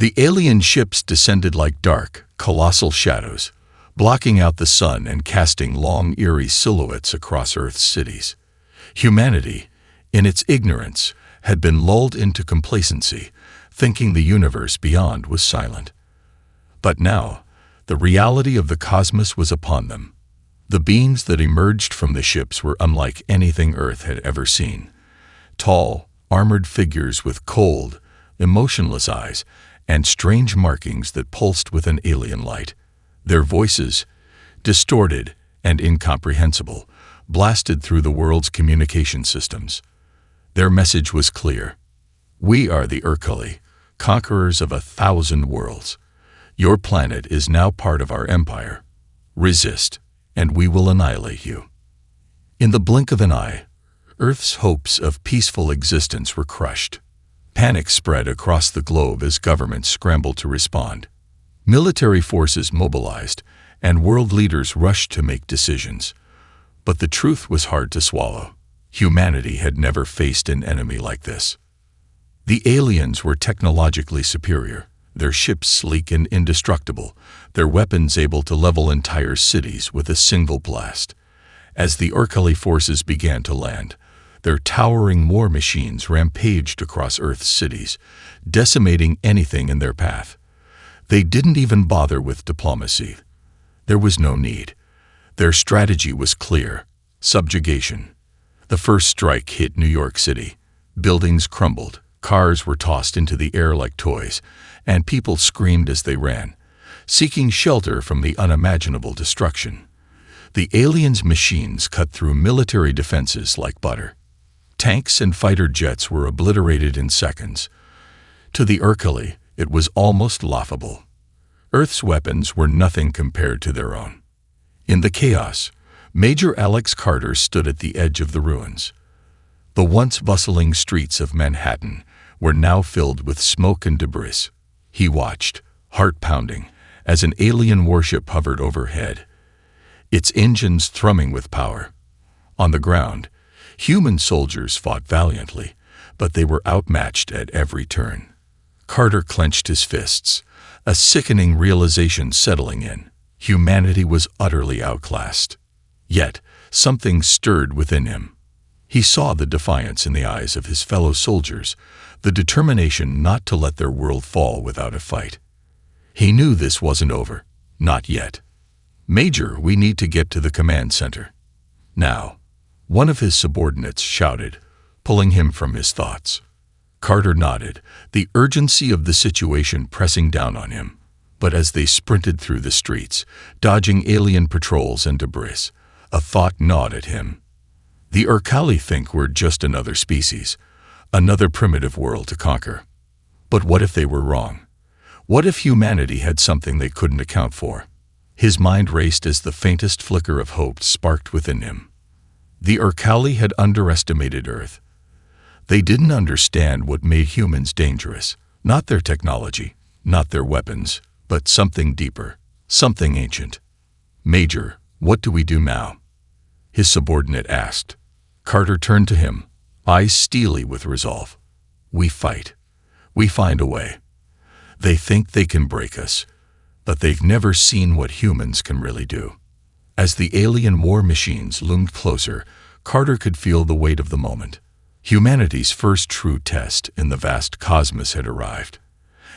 The alien ships descended like dark, colossal shadows, blocking out the sun and casting long, eerie silhouettes across Earth's cities. Humanity, in its ignorance, had been lulled into complacency, thinking the universe beyond was silent. But now, the reality of the cosmos was upon them. The beings that emerged from the ships were unlike anything Earth had ever seen. Tall, armored figures with cold, emotionless eyes and strange markings that pulsed with an alien light. Their voices, distorted and incomprehensible, blasted through the world's communication systems. Their message was clear. We are the Orcs, conquerors of 1,000 worlds. Your planet is now part of our empire. Resist, and we will annihilate you. In the blink of an eye, Earth's hopes of peaceful existence were crushed. Panic spread across the globe as governments scrambled to respond. Military forces mobilized, and world leaders rushed to make decisions. But the truth was hard to swallow. Humanity had never faced an enemy like this. The aliens were technologically superior, their ships sleek and indestructible, their weapons able to level entire cities with a single blast. As the Orcs forces began to land, their towering war machines rampaged across Earth's cities, decimating anything in their path. They didn't even bother with diplomacy. There was no need. Their strategy was clear: subjugation. The first strike hit New York City. Buildings crumbled, cars were tossed into the air like toys, and people screamed as they ran, seeking shelter from the unimaginable destruction. The aliens' machines cut through military defenses like butter. Tanks and fighter jets were obliterated in seconds. To the Orcs, it was almost laughable. Earth's weapons were nothing compared to their own. In the chaos, Major Alex Carter stood at the edge of the ruins. The once bustling streets of Manhattan were now filled with smoke and debris. He watched, heart pounding, as an alien warship hovered overhead, its engines thrumming with power. On the ground, human soldiers fought valiantly, but they were outmatched at every turn. Carter clenched his fists, a sickening realization settling in. Humanity was utterly outclassed. Yet, something stirred within him. He saw the defiance in the eyes of his fellow soldiers, the determination not to let their world fall without a fight. He knew this wasn't over. Not yet. "Major, we need to get to the command center now," one of his subordinates shouted, pulling him from his thoughts. Carter nodded, the urgency of the situation pressing down on him. But as they sprinted through the streets, dodging alien patrols and debris, a thought gnawed at him. The Orcs think we're just another species, another primitive world to conquer. But what if they were wrong? What if humanity had something they couldn't account for? His mind raced as the faintest flicker of hope sparked within him. The Orcs had underestimated Earth. They didn't understand what made humans dangerous, not their technology, not their weapons, but something deeper, something ancient. "Major, what do we do now?" his subordinate asked. Carter turned to him, eyes steely with resolve. "We fight. We find a way. They think they can break us, but they've never seen what humans can really do." As the alien war machines loomed closer, Carter could feel the weight of the moment. Humanity's first true test in the vast cosmos had arrived.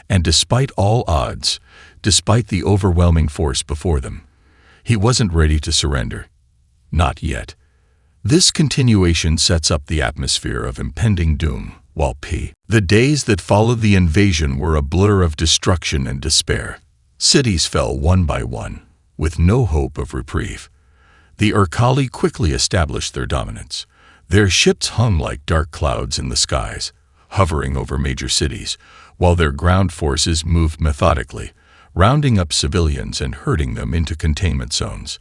And despite all odds, despite the overwhelming force before them, he wasn't ready to surrender. Not yet. This continuation sets up the atmosphere of impending doom, while the days that followed the invasion were a blur of destruction and despair. Cities fell one by one, with no hope of reprieve. The Orcs quickly established their dominance. Their ships hung like dark clouds in the skies, hovering over major cities, while their ground forces moved methodically, rounding up civilians and herding them into containment zones.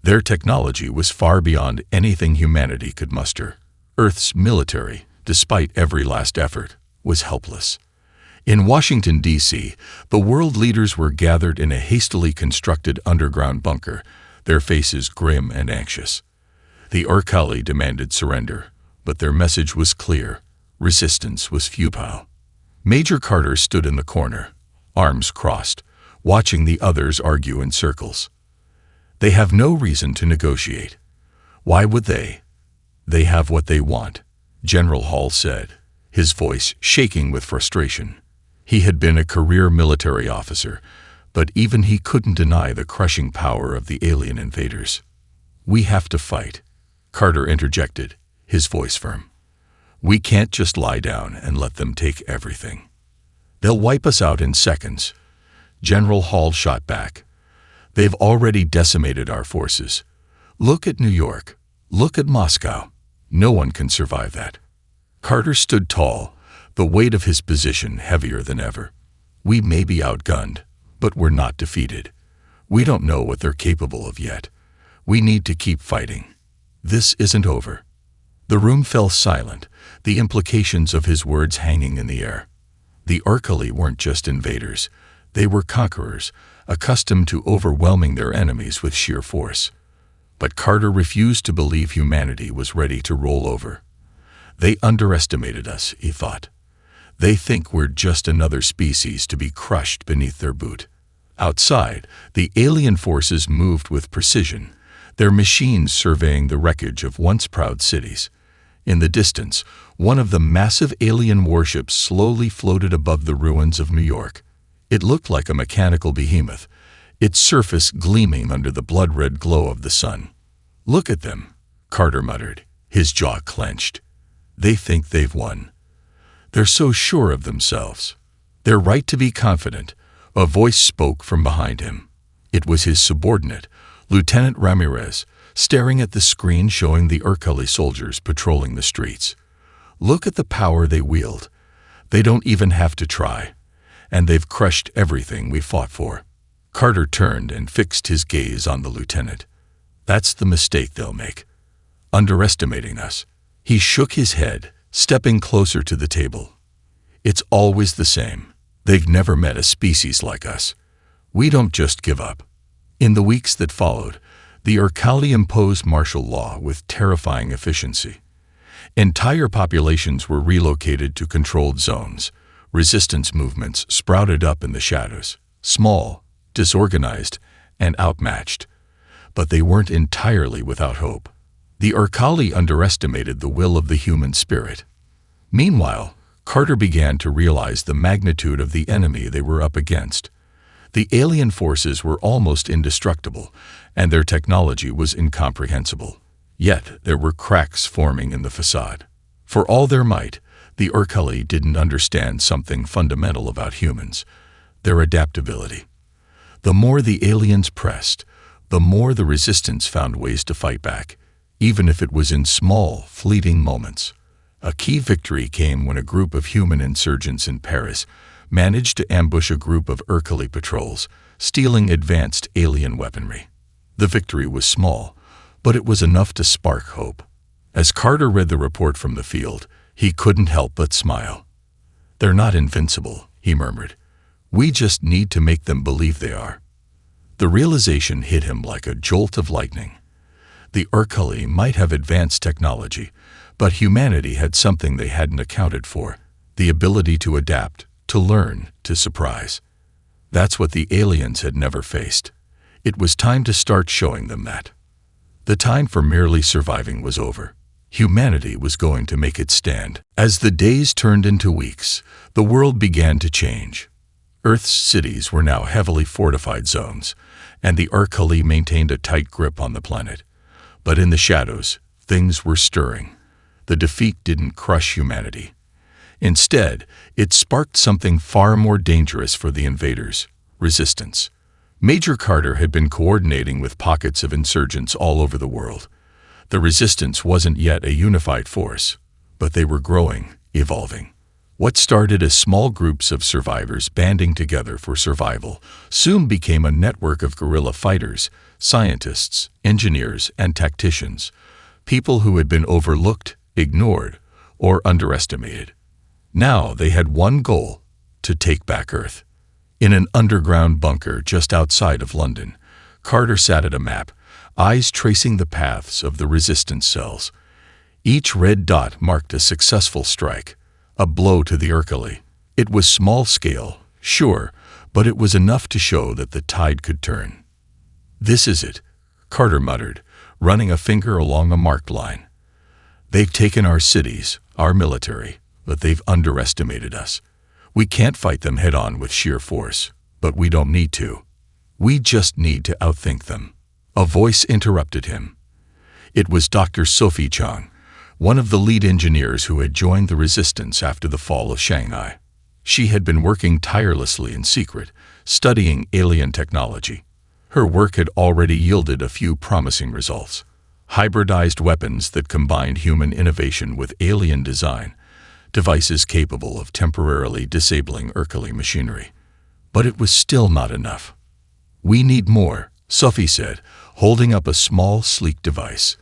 Their technology was far beyond anything humanity could muster. Earth's military, despite every last effort, was helpless. In Washington, D.C., the world leaders were gathered in a hastily constructed underground bunker, their faces grim and anxious. The Orcs demanded surrender, but their message was clear: resistance was futile. Major Carter stood in the corner, arms crossed, watching the others argue in circles. They have no reason to negotiate. Why would they? They have what they want, General Hall said, his voice shaking with frustration. He had been a career military officer, but even he couldn't deny the crushing power of the alien invaders. We have to fight, Carter interjected, his voice firm. We can't just lie down and let them take everything. They'll wipe us out in seconds, General Hall shot back. They've already decimated our forces. Look at New York. Look at Moscow. No one can survive that. Carter stood tall, the weight of his position heavier than ever. We may be outgunned, but we're not defeated. We don't know what they're capable of yet. We need to keep fighting. This isn't over. The room fell silent, the implications of his words hanging in the air. The Orcs weren't just invaders. They were conquerors, accustomed to overwhelming their enemies with sheer force. But Carter refused to believe humanity was ready to roll over. They underestimated us, he thought. They think we're just another species to be crushed beneath their boot. Outside, the alien forces moved with precision, their machines surveying the wreckage of once proud cities. In the distance, one of the massive alien warships slowly floated above the ruins of New York. It looked like a mechanical behemoth, its surface gleaming under the blood-red glow of the sun. Look at them, Carter muttered, his jaw clenched. They think they've won. They're so sure of themselves. They're right to be confident, a voice spoke from behind him. It was his subordinate, Lieutenant Ramirez, staring at the screen showing the Orcs soldiers patrolling the streets. Look at the power they wield. They don't even have to try. And they've crushed everything we fought for. Carter turned and fixed his gaze on the lieutenant. That's the mistake they'll make. Underestimating us. He shook his head, stepping closer to the table. It's always the same. They've never met a species like us. We don't just give up. In the weeks that followed, the Orcs imposed martial law with terrifying efficiency. Entire populations were relocated to controlled zones. Resistance movements sprouted up in the shadows, small, disorganized, and outmatched. But they weren't entirely without hope. The Orcs underestimated the will of the human spirit. Meanwhile, Carter began to realize the magnitude of the enemy they were up against. The alien forces were almost indestructible, and their technology was incomprehensible. Yet there were cracks forming in the facade. For all their might, the Orcs didn't understand something fundamental about humans, their adaptability. The more the aliens pressed, the more the resistance found ways to fight back, even if it was in small, fleeting moments. A key victory came when a group of human insurgents in Paris managed to ambush a group of Orcs patrols, stealing advanced alien weaponry. The victory was small, but it was enough to spark hope. As Carter read the report from the field, he couldn't help but smile. They're not invincible, he murmured. We just need to make them believe they are. The realization hit him like a jolt of lightning. The Orcs might have advanced technology, but humanity had something they hadn't accounted for, the ability to adapt, to learn, to surprise. That's what the aliens had never faced. It was time to start showing them that. The time for merely surviving was over. Humanity was going to make its stand. As the days turned into weeks, the world began to change. Earth's cities were now heavily fortified zones, and the Orcs maintained a tight grip on the planet. But in the shadows, things were stirring. The defeat didn't crush humanity. Instead, it sparked something far more dangerous for the invaders: resistance. Major Carter had been coordinating with pockets of insurgents all over the world. The resistance wasn't yet a unified force, but they were growing, evolving. What started as small groups of survivors banding together for survival soon became a network of guerrilla fighters, scientists, engineers, and tacticians, people who had been overlooked, ignored, or underestimated. Now they had one goal: to take back Earth. In an underground bunker just outside of London, Carter sat at a map, eyes tracing the paths of the resistance cells. Each red dot marked a successful strike, a blow to the Orcs, It was small scale, sure, but it was enough to show that the tide could turn. "This is it," Carter muttered, running a finger along a marked line. "They've taken our cities, our military, but they've underestimated us. We can't fight them head-on with sheer force, but we don't need to. We just need to outthink them." A voice interrupted him. It was Dr. Sophie Chang, one of the lead engineers who had joined the resistance after the fall of Shanghai. She had been working tirelessly in secret, studying alien technology. Her work had already yielded a few promising results. Hybridized weapons that combined human innovation with alien design, devices capable of temporarily disabling Urkali machinery. But it was still not enough. "We need more," Sophie said, holding up a small, sleek device.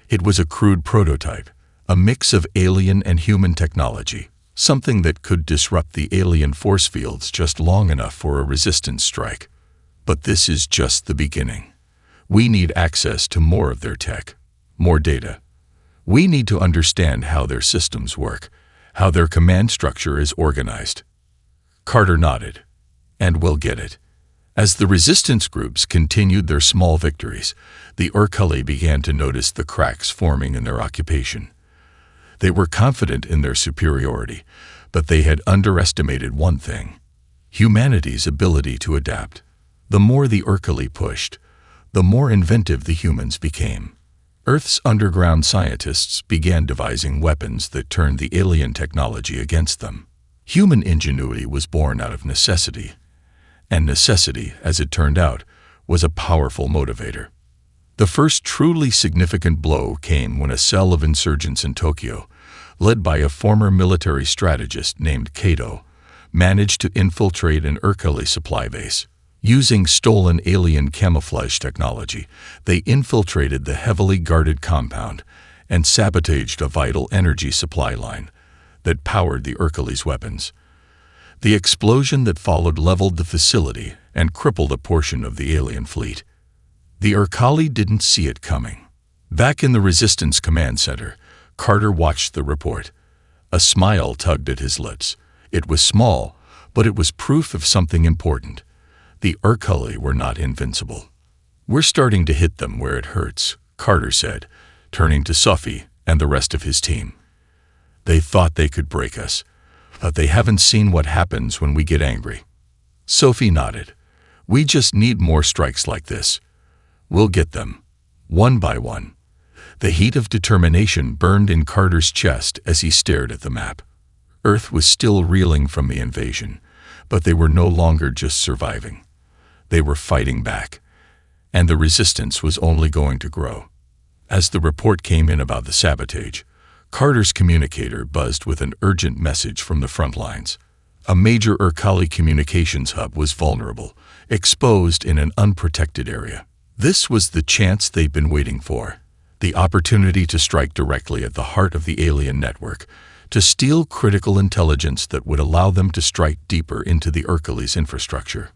It was a crude prototype, a mix of alien and human technology, something that could disrupt the alien force fields just long enough for a resistance strike. "But this is just the beginning. We need access to more of their tech, more data. We need to understand how their systems work, how their command structure is organized." Carter nodded. "And we'll get it." As the resistance groups continued their small victories, the Urkali began to notice the cracks forming in their occupation. They were confident in their superiority, but they had underestimated one thing: humanity's ability to adapt. The more the Urkali pushed, the more inventive the humans became. Earth's underground scientists began devising weapons that turned the alien technology against them. Human ingenuity was born out of necessity, and necessity, as it turned out, was a powerful motivator. The first truly significant blow came when a cell of insurgents in Tokyo, led by a former military strategist named Kato, managed to infiltrate an Urkali supply base. Using stolen alien camouflage technology, they infiltrated the heavily guarded compound and sabotaged a vital energy supply line that powered the Urkali's weapons. The explosion that followed leveled the facility and crippled a portion of the alien fleet. The Urkali didn't see it coming. Back in the Resistance Command Center, Carter watched the report. A smile tugged at his lips. It was small, but it was proof of something important. The Urkali were not invincible. "We're starting to hit them where it hurts," Carter said, turning to Sophie and the rest of his team. "They thought they could break us, but they haven't seen what happens when we get angry." Sophie nodded. "We just need more strikes like this. We'll get them, one by one." The heat of determination burned in Carter's chest as he stared at the map. Earth was still reeling from the invasion, but they were no longer just surviving. They were fighting back, and the resistance was only going to grow. As the report came in about the sabotage, Carter's communicator buzzed with an urgent message from the front lines. A major Urkali communications hub was vulnerable, exposed in an unprotected area. This was the chance they'd been waiting for, the opportunity to strike directly at the heart of the alien network, to steal critical intelligence that would allow them to strike deeper into the Urkali's infrastructure.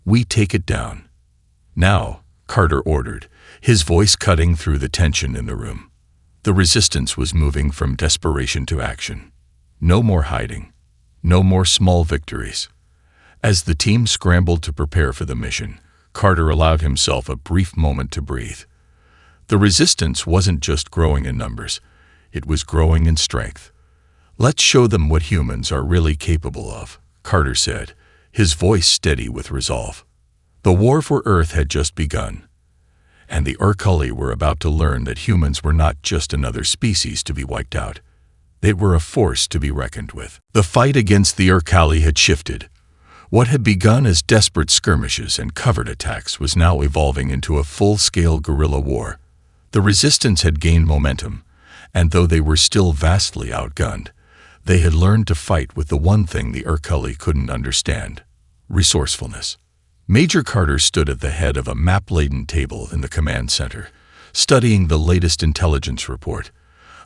"We take it down. Now," Carter ordered, his voice cutting through the tension in the room. The resistance was moving from desperation to action. No more hiding. No more small victories. As the team scrambled to prepare for the mission, Carter allowed himself a brief moment to breathe. The resistance wasn't just growing in numbers, it was growing in strength. "Let's show them what humans are really capable of," Carter said, his voice steady with resolve. The war for Earth had just begun, and the Urkali were about to learn that humans were not just another species to be wiped out. They were a force to be reckoned with. The fight against the Urkali had shifted. What had begun as desperate skirmishes and covert attacks was now evolving into a full-scale guerrilla war. The resistance had gained momentum, and though they were still vastly outgunned, they had learned to fight with the one thing the Urkali couldn't understand: resourcefulness. Major Carter stood at the head of a map-laden table in the command center, studying the latest intelligence report.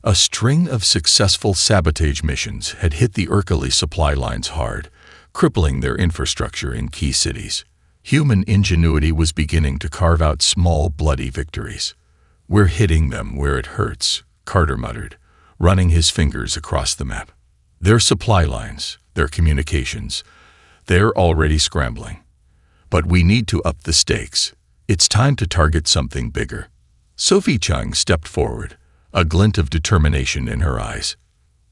A string of successful sabotage missions had hit the Urkali supply lines hard, crippling their infrastructure in key cities. Human ingenuity was beginning to carve out small, bloody victories. "We're hitting them where it hurts," Carter muttered, running his fingers across the map. "Their supply lines, their communications. They're already scrambling. But we need to up the stakes. It's time to target something bigger. Sophie Chung stepped forward, a glint of determination in her eyes.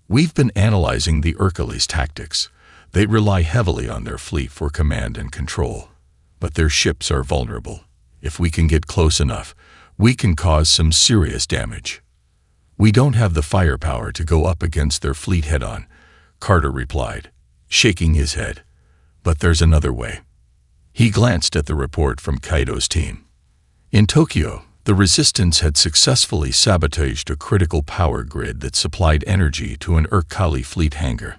We've been analyzing the Urkali's tactics. They rely heavily on their fleet for command and control. But their ships are vulnerable. If we can get close enough, we can cause some serious damage. We don't have the firepower to go up against their fleet head-on, Carter replied, shaking his head. But there's another way. He glanced at the report from Kaido's team. In Tokyo, the Resistance had successfully sabotaged a critical power grid that supplied energy to an Urkali fleet hangar.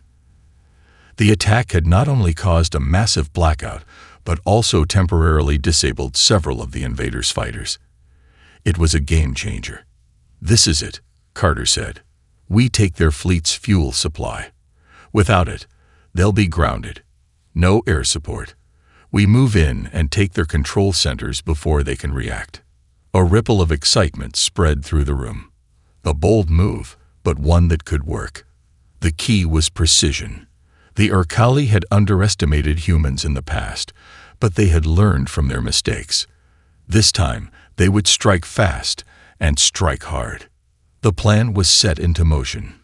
The attack had not only caused a massive blackout, but also temporarily disabled several of the invaders' fighters. It was a game changer. This is it, Carter said. We take their fleet's fuel supply. Without it, they'll be grounded. No air support. We move in and take their control centers before they can react. A ripple of excitement spread through the room. A bold move, but one that could work. The key was precision. The Urkali had underestimated humans in the past, but they had learned from their mistakes. This time, they would strike fast and strike hard. The plan was set into motion.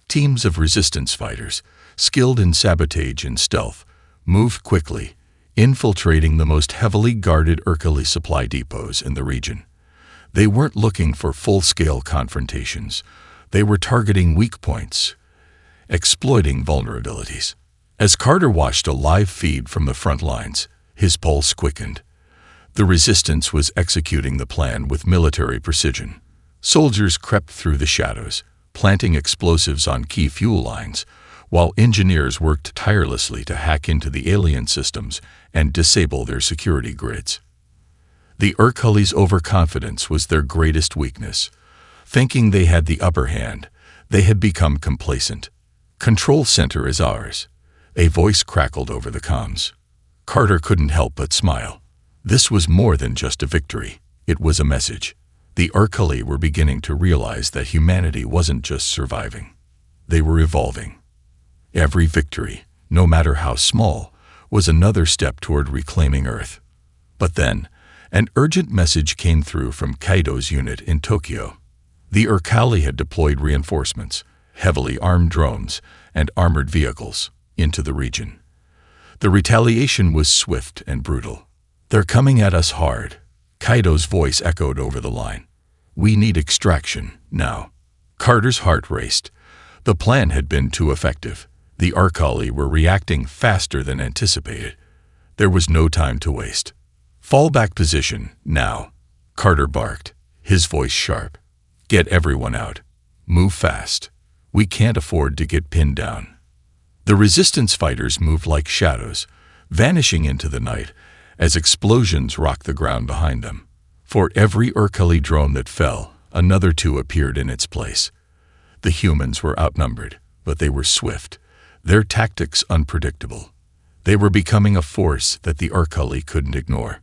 Teams of resistance fighters, skilled in sabotage and stealth, moved quickly, infiltrating the most heavily guarded Urkali supply depots in the region. They weren't looking for full-scale confrontations. They were targeting weak points, exploiting vulnerabilities. As Carter watched a live feed from the front lines, his pulse quickened. The Resistance was executing the plan with military precision. Soldiers crept through the shadows, planting explosives on key fuel lines, while engineers worked tirelessly to hack into the alien systems and disable their security grids. The Urkali's overconfidence was their greatest weakness. Thinking they had the upper hand, they had become complacent. "Control center is ours," a voice crackled over the comms. Carter couldn't help but smile. This was more than just a victory. It was a message. The Urkali were beginning to realize that humanity wasn't just surviving. They were evolving. Every victory, no matter how small, was another step toward reclaiming Earth. But then, an urgent message came through from Kaido's unit in Tokyo. The Urkali had deployed reinforcements, heavily armed drones, and armored vehicles, into the region. The retaliation was swift and brutal. "They're coming at us hard," Kaido's voice echoed over the line. "We need extraction, now." Carter's heart raced. The plan had been too effective. The Urkali were reacting faster than anticipated. There was no time to waste. "Fall back position, now," Carter barked, his voice sharp. "Get everyone out. Move fast. We can't afford to get pinned down." The Resistance fighters moved like shadows, vanishing into the night as explosions rocked the ground behind them. For every Urkali drone that fell, another two appeared in its place. The humans were outnumbered, but they were swift, their tactics unpredictable. They were becoming a force that the Urkali couldn't ignore.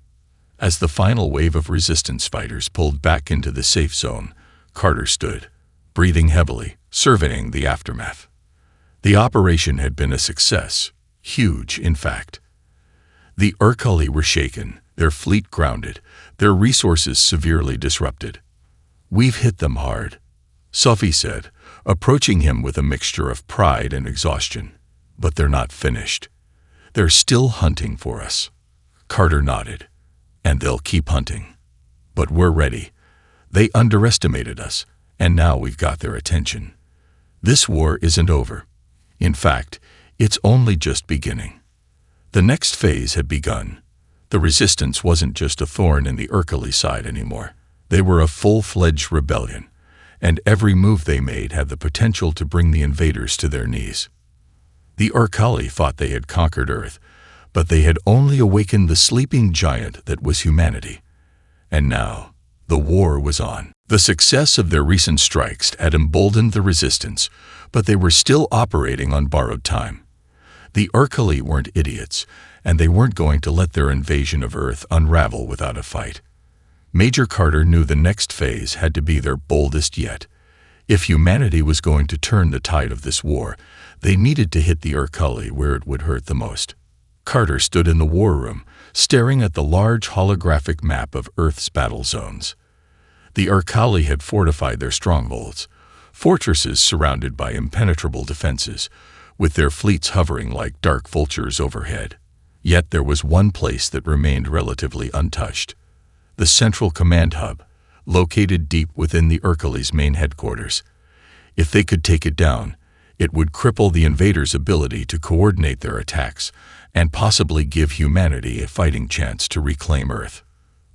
As the final wave of Resistance fighters pulled back into the safe zone, Carter stood, breathing heavily, surveying the aftermath. The operation had been a success, huge in fact. The Urkali were shaken, their fleet grounded, their resources severely disrupted. "We've hit them hard," Sophie said, approaching him with a mixture of pride and exhaustion. "But they're not finished. They're still hunting for us." Carter nodded. "And they'll keep hunting. But we're ready. They underestimated us, and now we've got their attention. This war isn't over. In fact, it's only just beginning." The next phase had begun. The Resistance wasn't just a thorn in the Urkali side anymore. They were a full-fledged rebellion, and every move they made had the potential to bring the invaders to their knees. The Urkali thought they had conquered Earth, but they had only awakened the sleeping giant that was humanity. And now, the war was on. The success of their recent strikes had emboldened the Resistance, but they were still operating on borrowed time. The Urkali weren't idiots, and they weren't going to let their invasion of Earth unravel without a fight. Major Carter knew the next phase had to be their boldest yet. If humanity was going to turn the tide of this war, they needed to hit the Urkuli where it would hurt the most. Carter stood in the war room, staring at the large holographic map of Earth's battle zones. The Urkuli had fortified their strongholds, fortresses surrounded by impenetrable defenses, with their fleets hovering like dark vultures overhead. Yet there was one place that remained relatively untouched: the central command hub, located deep within the Urkuli's main headquarters. If they could take it down, it would cripple the invaders' ability to coordinate their attacks and possibly give humanity a fighting chance to reclaim Earth.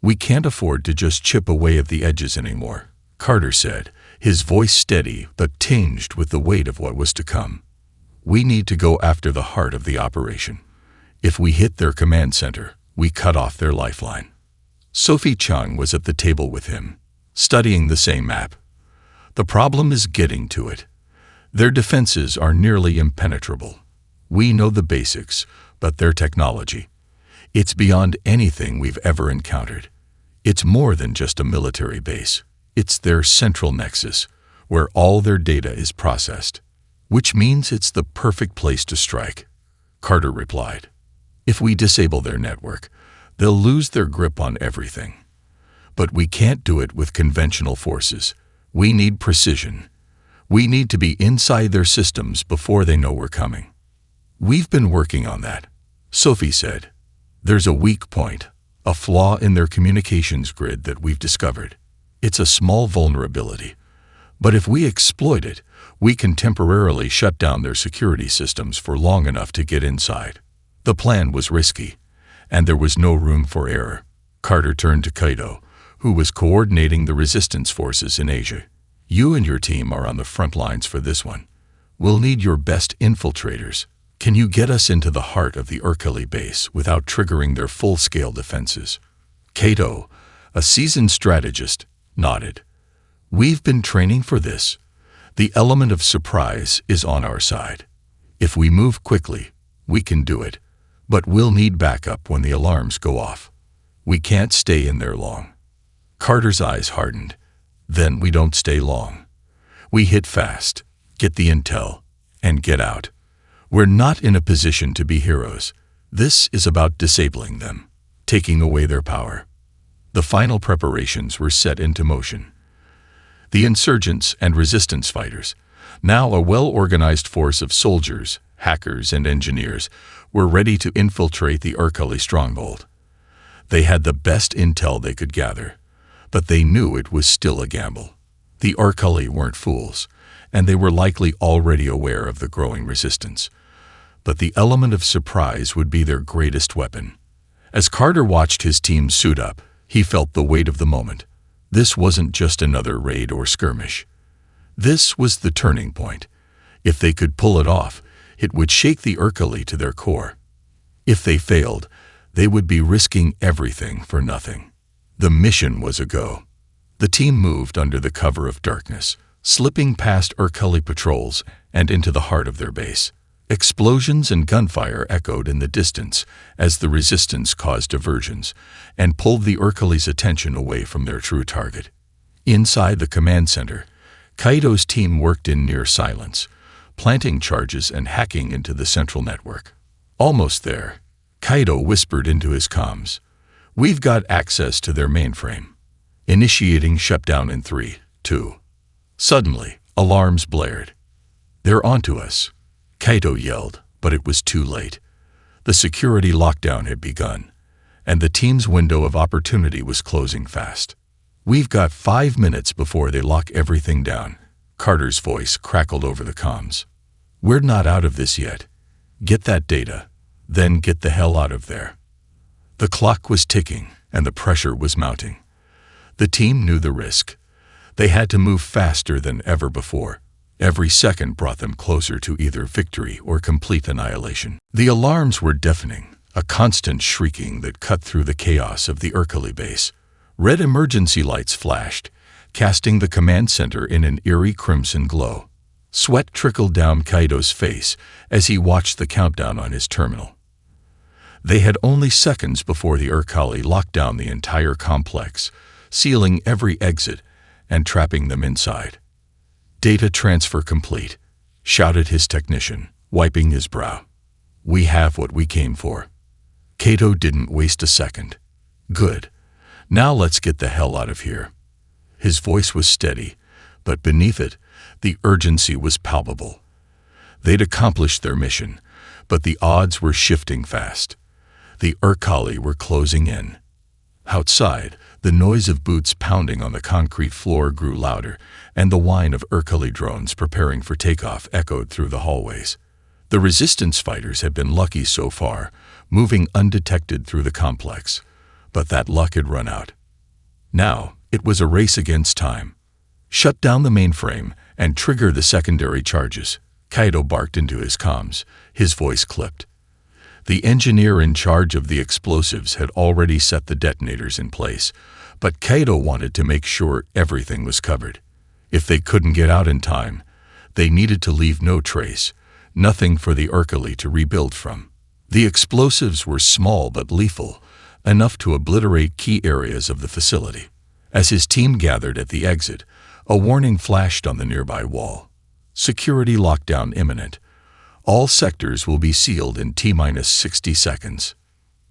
"We can't afford to just chip away at the edges anymore," Carter said, his voice steady but tinged with the weight of what was to come. "We need to go after the heart of the operation. If we hit their command center, we cut off their lifeline." Sophie Chung was at the table with him, studying the same map. "The problem is getting to it. Their defenses are nearly impenetrable. We know the basics, but their technology, it's beyond anything we've ever encountered. It's more than just a military base. It's their central nexus, where all their data is processed. Which means it's the perfect place to strike," Carter replied. "If we disable their network, they'll lose their grip on everything. But we can't do it with conventional forces. We need precision. We need to be inside their systems before they know we're coming." "We've been working on that," Sophie said. "There's a weak point, a flaw in their communications grid that we've discovered. It's a small vulnerability, but if we exploit it, we can temporarily shut down their security systems for long enough to get inside." The plan was risky, and there was no room for error. Carter turned to Kaito, who was coordinating the resistance forces in Asia. "You and your team are on the front lines for this one. We'll need your best infiltrators. Can you get us into the heart of the Urkuli base without triggering their full-scale defenses?" Kaito, a seasoned strategist, nodded. "We've been training for this. The element of surprise is on our side. If we move quickly, we can do it, but we'll need backup when the alarms go off. We can't stay in there long." Carter's eyes hardened. "Then we don't stay long. We hit fast, get the intel, and get out. We're not in a position to be heroes. This is about disabling them, taking away their power." The final preparations were set into motion. The insurgents and resistance fighters, now a well-organized force of soldiers, hackers, and engineers, were ready to infiltrate the Urkuli stronghold. They had the best intel they could gather, but they knew it was still a gamble. The Urkuli weren't fools, and they were likely already aware of the growing resistance. But the element of surprise would be their greatest weapon. As Carter watched his team suit up, he felt the weight of the moment. This wasn't just another raid or skirmish. This was the turning point. If they could pull it off, it would shake the Urkuli to their core. If they failed, they would be risking everything for nothing. The mission was a go. The team moved under the cover of darkness, slipping past Urkuli patrols and into the heart of their base. Explosions and gunfire echoed in the distance as the resistance caused diversions and pulled the Urkuli's attention away from their true target. Inside the command center, Kaito's team worked in near silence, planting charges and hacking into the central network. Almost there, Kaito whispered into his comms, "We've got access to their mainframe. Initiating shutdown in 3, 2. Suddenly, alarms blared. "They're onto us," Kaito yelled, but it was too late. The security lockdown had begun, and the team's window of opportunity was closing fast. "We've got 5 minutes before they lock everything down," Carter's voice crackled over the comms. "We're not out of this yet. Get that data, then get the hell out of there." The clock was ticking, and the pressure was mounting. The team knew the risk. They had to move faster than ever before. Every second brought them closer to either victory or complete annihilation. The alarms were deafening, a constant shrieking that cut through the chaos of the Urkuli base. Red emergency lights flashed, casting the command center in an eerie crimson glow. Sweat trickled down Kaito's face as he watched the countdown on his terminal. They had only seconds before the Urkuli locked down the entire complex, sealing every exit and trapping them inside. "Data transfer complete," shouted his technician, wiping his brow. "We have what we came for." Cato didn't waste a second. "Good. Now let's get the hell out of here." His voice was steady, but beneath it, the urgency was palpable. They'd accomplished their mission, but the odds were shifting fast. The Urkali were closing in. Outside, the noise of boots pounding on the concrete floor grew louder, and the whine of Urkali drones preparing for takeoff echoed through the hallways. The resistance fighters had been lucky so far, moving undetected through the complex, but that luck had run out. Now, it was a race against time. "Shut down the mainframe and trigger the secondary charges," Cato barked into his comms, his voice clipped. The engineer in charge of the explosives had already set the detonators in place, but Cato wanted to make sure everything was covered. If they couldn't get out in time, they needed to leave no trace, nothing for the Urkali to rebuild from. The explosives were small but lethal, enough to obliterate key areas of the facility. As his team gathered at the exit, a warning flashed on the nearby wall. "Security lockdown imminent. All sectors will be sealed in T-60 seconds.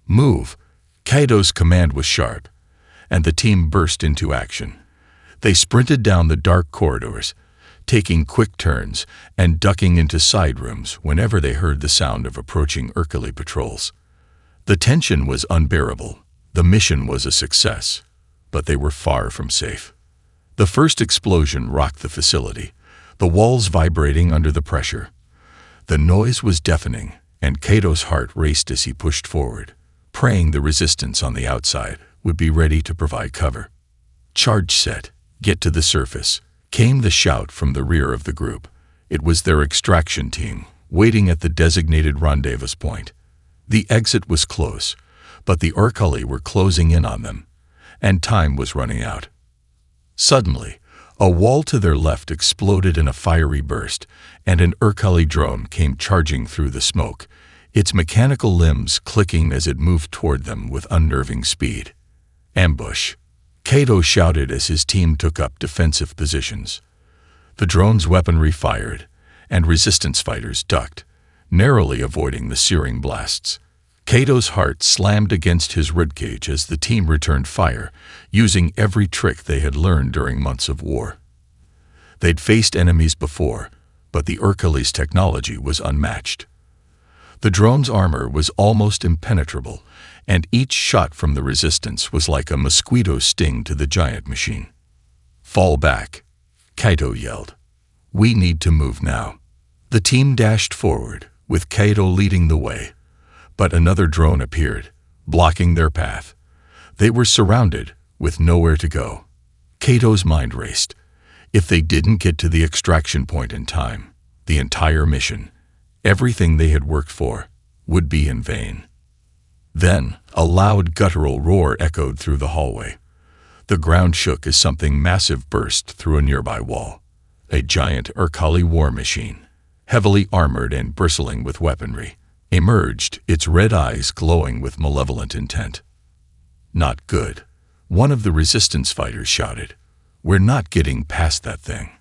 Move." Cato's command was sharp, and the team burst into action. They sprinted down the dark corridors, taking quick turns and ducking into side rooms whenever they heard the sound of approaching Urkali patrols. The tension was unbearable. The mission was a success, but they were far from safe. The first explosion rocked the facility, the walls vibrating under the pressure. The noise was deafening, and Cato's heart raced as he pushed forward, praying the resistance on the outside would be ready to provide cover. "Charge set, get to the surface," came the shout from the rear of the group. It was their extraction team, waiting at the designated rendezvous point. The exit was close, but the Urkali were closing in on them, and time was running out. Suddenly, a wall to their left exploded in a fiery burst, and an Urkali drone came charging through the smoke, its mechanical limbs clicking as it moved toward them with unnerving speed. "Ambush," Cato shouted as his team took up defensive positions. The drone's weaponry fired, and resistance fighters ducked, narrowly avoiding the searing blasts. Cato's heart slammed against his ribcage as the team returned fire, using every trick they had learned during months of war. They'd faced enemies before, but the Urkali's technology was unmatched. The drone's armor was almost impenetrable, and each shot from the resistance was like a mosquito sting to the giant machine. "Fall back," Cato yelled. "We need to move now." The team dashed forward, with Cato leading the way. But another drone appeared, blocking their path. They were surrounded, with nowhere to go. Cato's mind raced. If they didn't get to the extraction point in time, the entire mission, everything they had worked for, would be in vain. Then, a loud guttural roar echoed through the hallway. The ground shook as something massive burst through a nearby wall. A giant Urkali war machine, heavily armored and bristling with weaponry, emerged, its red eyes glowing with malevolent intent. "Not good," one of the resistance fighters shouted. "We're not getting past that thing."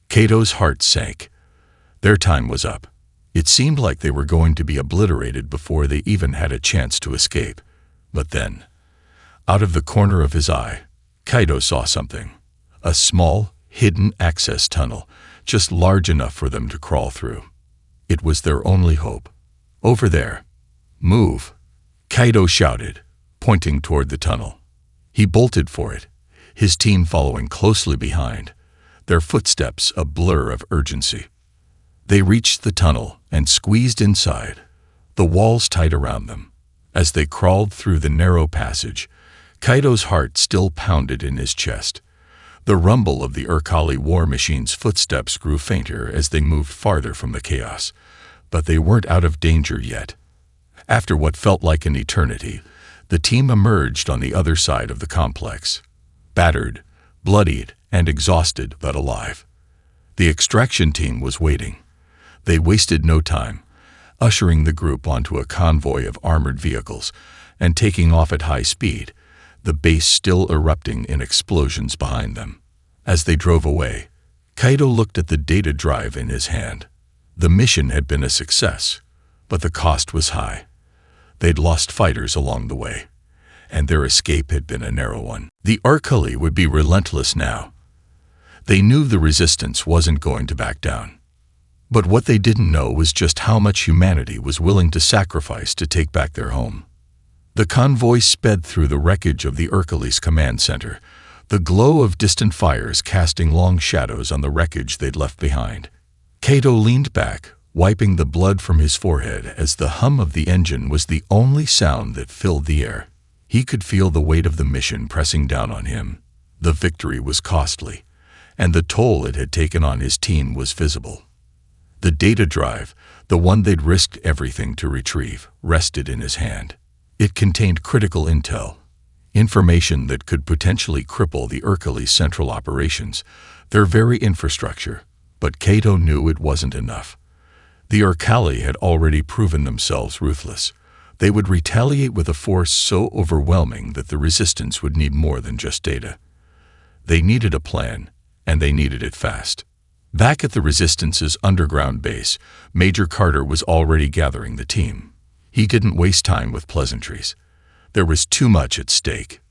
Cato's heart sank. Their time was up. It seemed like they were going to be obliterated before they even had a chance to escape. But then, out of the corner of his eye, Cato saw something. A small, hidden access tunnel, just large enough for them to crawl through. It was their only hope. "Over there. Move," Cato shouted, pointing toward the tunnel. He bolted for it, his team following closely behind, their footsteps a blur of urgency. They reached the tunnel and squeezed inside, the walls tight around them. As they crawled through the narrow passage, Cato's heart still pounded in his chest. The rumble of the Urkali war machine's footsteps grew fainter as they moved farther from the chaos, but they weren't out of danger yet. After what felt like an eternity, the team emerged on the other side of the complex, battered, bloodied, and exhausted but alive. The extraction team was waiting. They wasted no time, ushering the group onto a convoy of armored vehicles and taking off at high speed, the base still erupting in explosions behind them. As they drove away, Kaido looked at the data drive in his hand. The mission had been a success, but the cost was high. They'd lost fighters along the way, and their escape had been a narrow one. The Orcs would be relentless now. They knew the resistance wasn't going to back down. But what they didn't know was just how much humanity was willing to sacrifice to take back their home. The convoy sped through the wreckage of the Orcs' command center, the glow of distant fires casting long shadows on the wreckage they'd left behind. Kaido leaned back, wiping the blood from his forehead as the hum of the engine was the only sound that filled the air. He could feel the weight of the mission pressing down on him. The victory was costly, and the toll it had taken on his team was visible. The data drive, the one they'd risked everything to retrieve, rested in his hand. It contained critical intel, information that could potentially cripple the Orcs' central operations, their very infrastructure. But Kaido knew it wasn't enough. The Orcs had already proven themselves ruthless. They would retaliate with a force so overwhelming that the resistance would need more than just data. They needed a plan, and they needed it fast. Back at the Resistance's underground base, Major Carter was already gathering the team. He didn't waste time with pleasantries. There was too much at stake.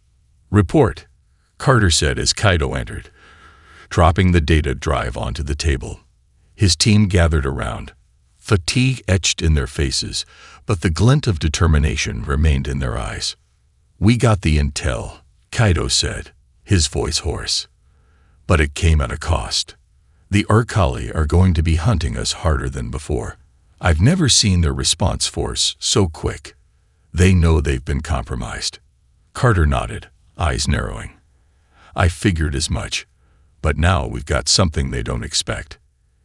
"Report," Carter said as Kaido entered, dropping the data drive onto the table. His team gathered around, fatigue etched in their faces, but the glint of determination remained in their eyes. "We got the intel," Kaido said, his voice hoarse. "But it came at a cost. The Orcs are going to be hunting us harder than before. I've never seen their response force so quick. They know they've been compromised." Carter nodded, eyes narrowing. "I figured as much, but now we've got something they don't expect."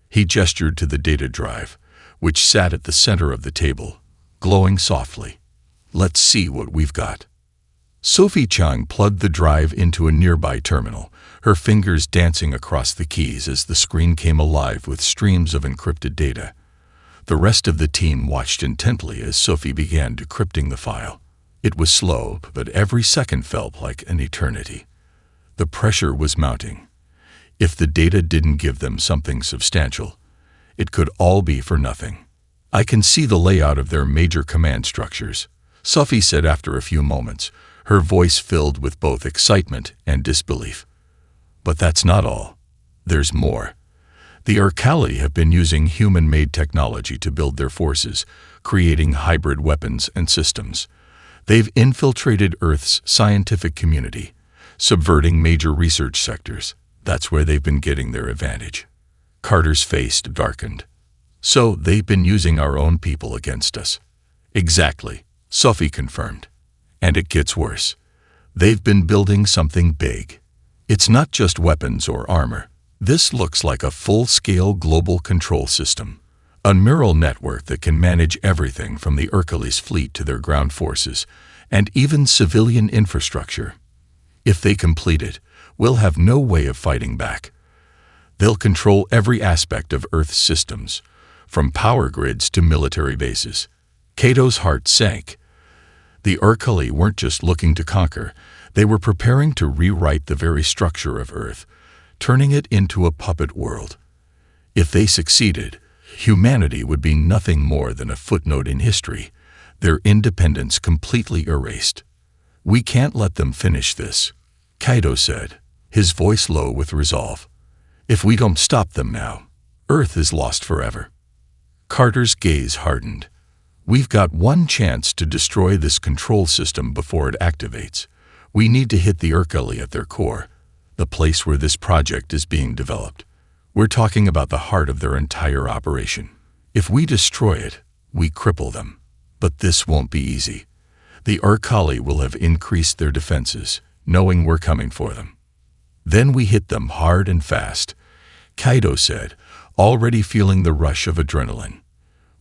He gestured to the data drive, which sat at the center of the table, glowing softly. "Let's see what we've got." Sophie-chan plugged the drive into a nearby terminal, her fingers dancing across the keys as the screen came alive with streams of encrypted data. The rest of the team watched intently as Sophie began decrypting the file. It was slow, but every second felt like an eternity. The pressure was mounting. If the data didn't give them something substantial, it could all be for nothing. "I can see the layout of their major command structures," Sophie said after a few moments, her voice filled with both excitement and disbelief. "But that's not all. There's more. The Orcs have been using human-made technology to build their forces, creating hybrid weapons and systems. They've infiltrated Earth's scientific community, subverting major research sectors. That's where they've been getting their advantage." Carter's face darkened. "So they've been using our own people against us." "Exactly," Sophie confirmed. "And it gets worse. They've been building something big. It's not just weapons or armor. This looks like a full-scale global control system, a neural network that can manage everything from the Orcs' fleet to their ground forces, and even civilian infrastructure. If they complete it, we'll have no way of fighting back. They'll control every aspect of Earth's systems, from power grids to military bases." Kaido's heart sank. The Orcs weren't just looking to conquer, they were preparing to rewrite the very structure of Earth, turning it into a puppet world. If they succeeded, humanity would be nothing more than a footnote in history, their independence completely erased. "We can't let them finish this," Kaido said, his voice low with resolve. "If we don't stop them now, Earth is lost forever." Carter's gaze hardened. "We've got one chance to destroy this control system before it activates. We need to hit the Orcs at their core, the place where this project is being developed. We're talking about the heart of their entire operation. If we destroy it, we cripple them. But this won't be easy. The Orcs will have increased their defenses, knowing we're coming for them. Then we hit them hard and fast," Kaido said, already feeling the rush of adrenaline.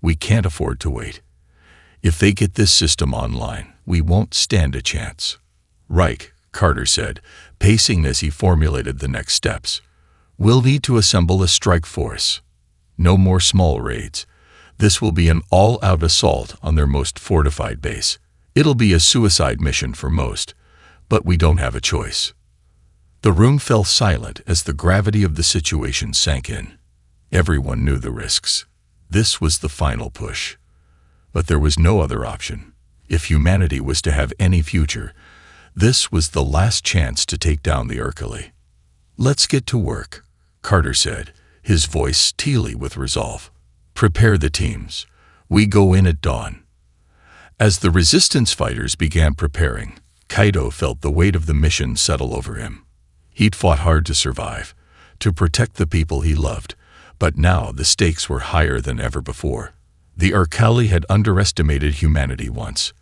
"We can't afford to wait. If they get this system online, we won't stand a chance." "Right," Carter said, pacing as he formulated the next steps. "We'll need to assemble a strike force. No more small raids. This will be an all-out assault on their most fortified base. It'll be a suicide mission for most, but we don't have a choice." The room fell silent as the gravity of the situation sank in. Everyone knew the risks. This was the final push. But there was no other option. If humanity was to have any future, this was the last chance to take down the Urkali. "Let's get to work," Carter said, his voice steely with resolve. "Prepare the teams. We go in at dawn." As the resistance fighters began preparing, Kaido felt the weight of the mission settle over him. He'd fought hard to survive, to protect the people he loved, but now the stakes were higher than ever before. The Urkali had underestimated humanity once.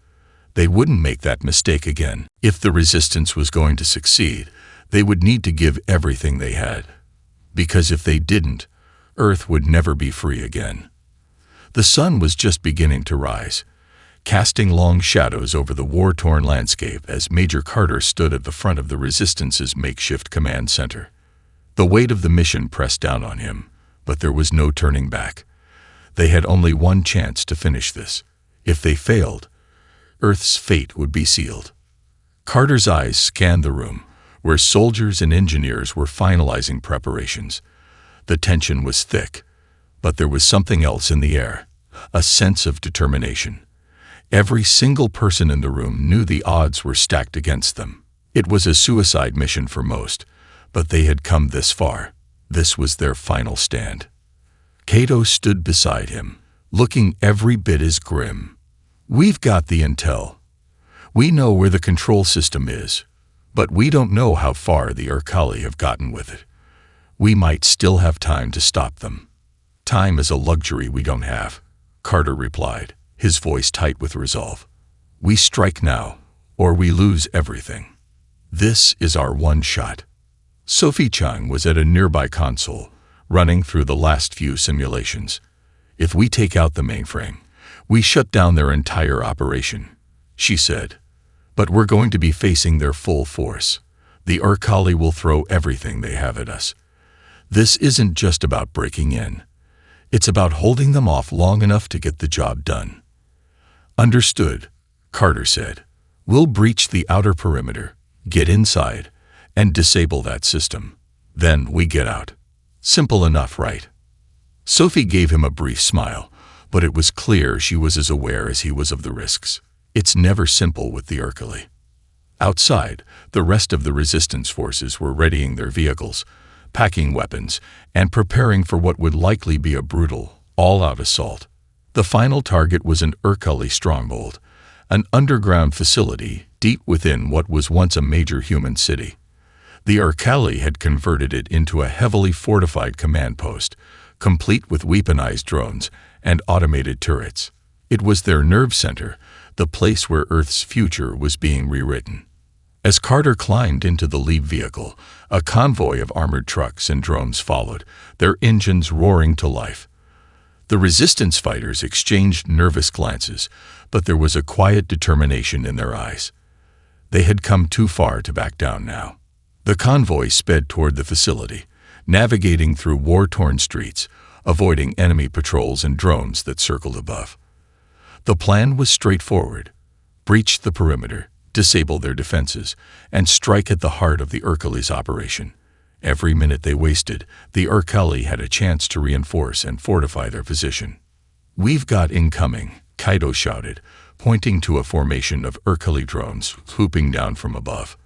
They wouldn't make that mistake again. If the resistance was going to succeed, they would need to give everything they had. Because if they didn't, Earth would never be free again. The sun was just beginning to rise, casting long shadows over the war-torn landscape as Major Carter stood at the front of the Resistance's makeshift command center. The weight of the mission pressed down on him, but there was no turning back. They had only one chance to finish this. If they failed, Earth's fate would be sealed. Carter's eyes scanned the room, where soldiers and engineers were finalizing preparations. The tension was thick, but there was something else in the air, a sense of determination. Every single person in the room knew the odds were stacked against them. It was a suicide mission for most, but they had come this far. This was their final stand. Kaido stood beside him, looking every bit as grim. "We've got the intel. We know where the control system is, but we don't know how far the Urkali have gotten with it. We might still have time to stop them." "Time is a luxury we don't have," Carter replied, his voice tight with resolve. "We strike now, or we lose everything. This is our one shot." Sophie-chan was at a nearby console, running through the last few simulations. "If we take out the mainframe, we shut down their entire operation," she said. "But we're going to be facing their full force. The Urkali will throw everything they have at us. This isn't just about breaking in. It's about holding them off long enough to get the job done." "Understood," Carter said. "We'll breach the outer perimeter, get inside, and disable that system. Then we get out. Simple enough, right?" Sophie gave him a brief smile, but it was clear she was as aware as he was of the risks. It's never simple with the Urkali. Outside, the rest of the resistance forces were readying their vehicles, packing weapons, and preparing for what would likely be a brutal, all-out assault. The final target was an Urkali stronghold, an underground facility deep within what was once a major human city. The Urkali had converted it into a heavily fortified command post, complete with weaponized drones and automated turrets. It was their nerve center, the place where Earth's future was being rewritten. As Carter climbed into the lead vehicle, a convoy of armored trucks and drones followed, their engines roaring to life. The resistance fighters exchanged nervous glances, but there was a quiet determination in their eyes. They had come too far to back down now. The convoy sped toward the facility, navigating through war-torn streets, avoiding enemy patrols and drones that circled above. The plan was straightforward: breach the perimeter, disable their defenses, and strike at the heart of the Urkali's operation. Every minute they wasted, the Urkali had a chance to reinforce and fortify their position. "We've got incoming," Kaido shouted, pointing to a formation of Urkali drones swooping down from above.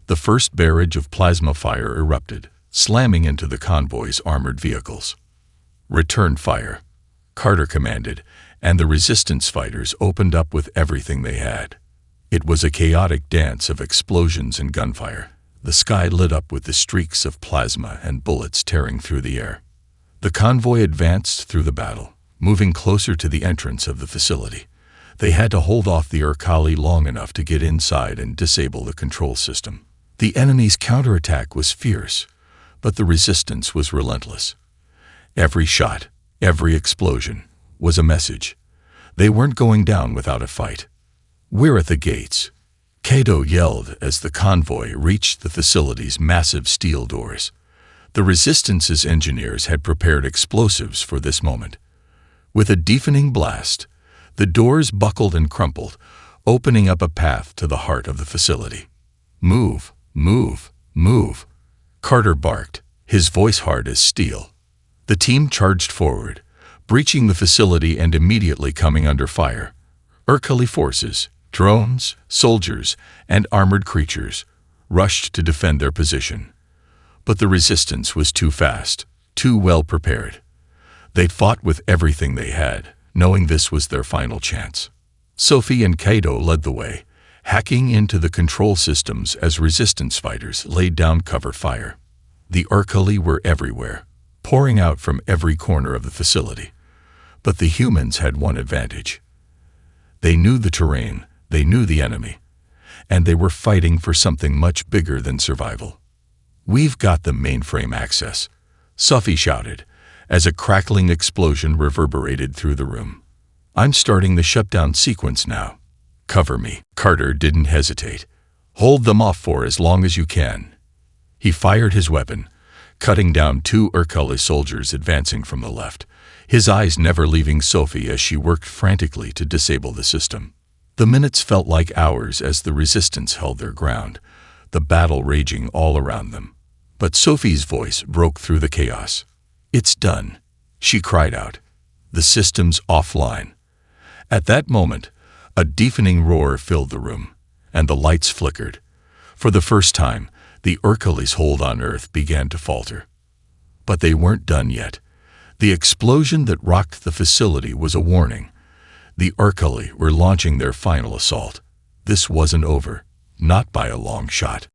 The first barrage of plasma fire erupted, slamming into the convoy's armored vehicles. "Return fire," Carter commanded, and the resistance fighters opened up with everything they had. It was a chaotic dance of explosions and gunfire. The sky lit up with the streaks of plasma and bullets tearing through the air. The convoy advanced through the battle, moving closer to the entrance of the facility. They had to hold off the Urkali long enough to get inside and disable the control system. The enemy's counterattack was fierce, but the resistance was relentless. Every shot, every explosion, was a message. They weren't going down without a fight. "We're at the gates," Kaido yelled as the convoy reached the facility's massive steel doors. The Resistance's engineers had prepared explosives for this moment. With a deafening blast, the doors buckled and crumpled, opening up a path to the heart of the facility. "Move, move, move," Carter barked, his voice hard as steel. The team charged forward, breaching the facility and immediately coming under fire. Urkali forces, drones, soldiers, and armored creatures rushed to defend their position. But the resistance was too fast, too well prepared. They'd fought with everything they had, knowing this was their final chance. Sophie and Kaito led the way, hacking into the control systems as resistance fighters laid down cover fire. The Urkali were everywhere, pouring out from every corner of the facility. But the humans had one advantage. They knew the terrain, they knew the enemy, and they were fighting for something much bigger than survival. "We've got the mainframe access," Sophie shouted, as a crackling explosion reverberated through the room. "I'm starting the shutdown sequence now. Cover me." Carter didn't hesitate. "Hold them off for as long as you can." He fired his weapon, cutting down 2 Urkali soldiers advancing from the left, his eyes never leaving Sophie as she worked frantically to disable the system. The minutes felt like hours as the resistance held their ground, the battle raging all around them. But Sophie's voice broke through the chaos. "It's done," she cried out. "The system's offline." At that moment, a deafening roar filled the room, and the lights flickered. For the first time, the Urkali's hold on Earth began to falter. But they weren't done yet. The explosion that rocked the facility was a warning. The Urkali were launching their final assault. This wasn't over, not by a long shot.